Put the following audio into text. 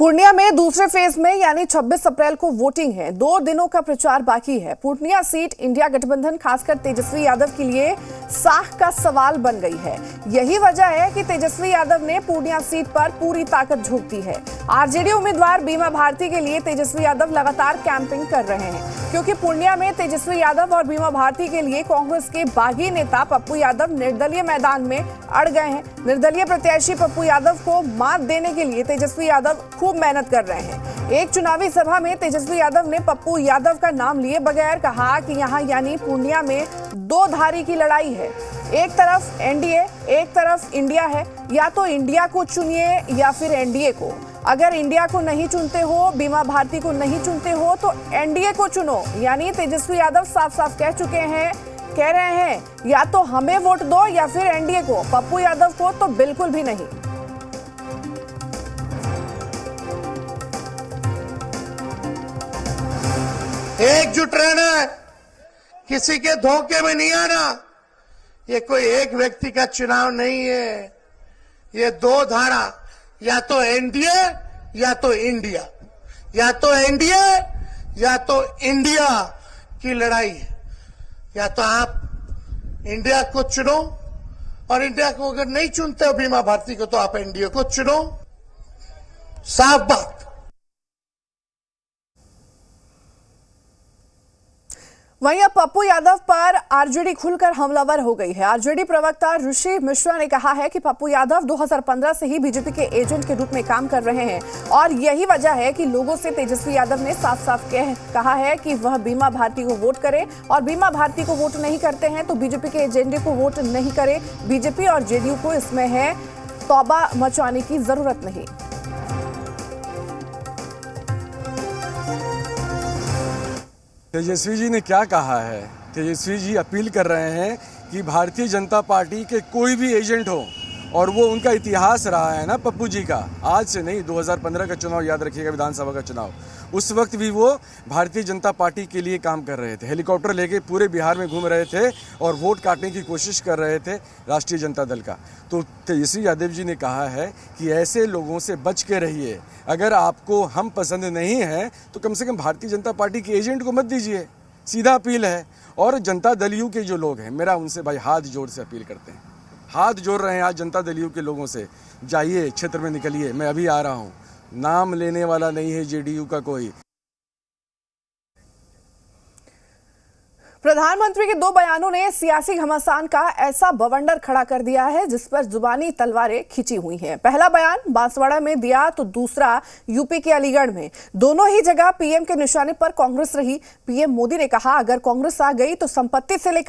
पूर्णिया में दूसरे फेज में यानी 26 अप्रैल को वोटिंग है। 2 दिनों का प्रचार बाकी है। पूर्णिया सीट इंडिया गठबंधन खासकर तेजस्वी यादव के लिए साख का सवाल बन गई है। यही वजह है कि तेजस्वी यादव ने पूर्णिया सीट पर पूरी ताकत झोंक दी है। आरजेडी उम्मीदवार बीमा भारती के लिए तेजस्वी यादव लगातार कैंपिंग कर रहे हैं, क्योंकि पूर्णिया में तेजस्वी यादव और बीमा भारती के लिए कांग्रेस के बागी नेता पप्पू यादव निर्दलीय मैदान में अड़ गए हैं। निर्दलीय प्रत्याशी पप्पू यादव को मात देने के लिए तेजस्वी यादव खूब मेहनत कर रहे हैं। एक चुनावी सभा में तेजस्वी यादव ने पप्पू यादव का नाम लिए बगैर कहा कि यहां यानी पूर्णिया में दो धारी की लड़ाई है। एक तरफ एनडीए, एक तरफ इंडिया है। या तो इंडिया को चुनिए या फिर एनडीए को। अगर इंडिया को नहीं चुनते हो, बीमा भारती को नहीं चुनते हो, तो एनडीए को चुनो। यानी तेजस्वी यादव साफ साफ कह रहे हैं या तो हमें वोट दो या फिर एनडीए को। पप्पू यादव को तो बिल्कुल भी नहीं। एकजुट रहना है, किसी के धोखे में नहीं आना। ये कोई एक व्यक्ति का चुनाव नहीं है, ये दो धारा, या तो एनडीए या तो इंडिया, या तो एनडीए या तो इंडिया की लड़ाई है। या तो आप इंडिया को चुनो, और इंडिया को अगर नहीं चुनते हो बीमा भारती को, तो आप एनडीए को चुनो। साफ बात। वहीं अब पप्पू यादव पर आरजेडी खुलकर हमलावर हो गई है। आरजेडी प्रवक्ता ऋषि मिश्रा ने कहा है कि पप्पू यादव 2015 से ही बीजेपी के एजेंट के रूप में काम कर रहे हैं, और यही वजह है कि लोगों से तेजस्वी यादव ने साफ साफ कहा है कि वह बीमा भारती को वोट करें, और बीमा भारती को वोट नहीं करते हैं तो बीजेपी के एजेंडे को वोट नहीं करें। बीजेपी और जेडीयू को इसमें है तौबा मचाने की जरूरत नहीं। तेजस्वी जी ने क्या कहा है? तेजस्वी जी अपील कर रहे हैं कि भारतीय जनता पार्टी के कोई भी एजेंट हो, और वो उनका इतिहास रहा है ना पप्पू जी का, आज से नहीं, 2015 का चुनाव याद रखिएगा, विधानसभा का चुनाव, उस वक्त भी वो भारतीय जनता पार्टी के लिए काम कर रहे थे। हेलीकॉप्टर लेके पूरे बिहार में घूम रहे थे और वोट काटने की कोशिश कर रहे थे राष्ट्रीय जनता दल का। तो तेजस्वी यादव जी ने कहा है कि ऐसे लोगों से बच के रहिए। अगर आपको हम पसंद नहीं हैं तो कम से कम भारतीय जनता पार्टी के एजेंट को मत दीजिए। सीधा अपील है। और जनता दलियों के जो लोग हैं, मेरा उनसे भाई हाथ जोड़ से अपील करते हैं, हाथ जोड़ रहे हैं आज जनता दलियों के लोगों से, जाइए क्षेत्र में निकलिए। मैं अभी आ रहा हूँ, नाम लेने वाला नहीं है जेडीयू का कोई। प्रधानमंत्री के 2 बयानों ने सियासी घमासान का ऐसा बवंडर खड़ा कर दिया है जिस पर जुबानी तलवारें खिंची हुई हैं। पहला बयान बांसवाड़ा में दिया तो दूसरा यूपी के अलीगढ़ में। दोनों ही जगह पीएम के निशाने पर कांग्रेस रही। पीएम मोदी ने कहा, अगर कांग्रेस आ गई तो संपत्ति से लेकर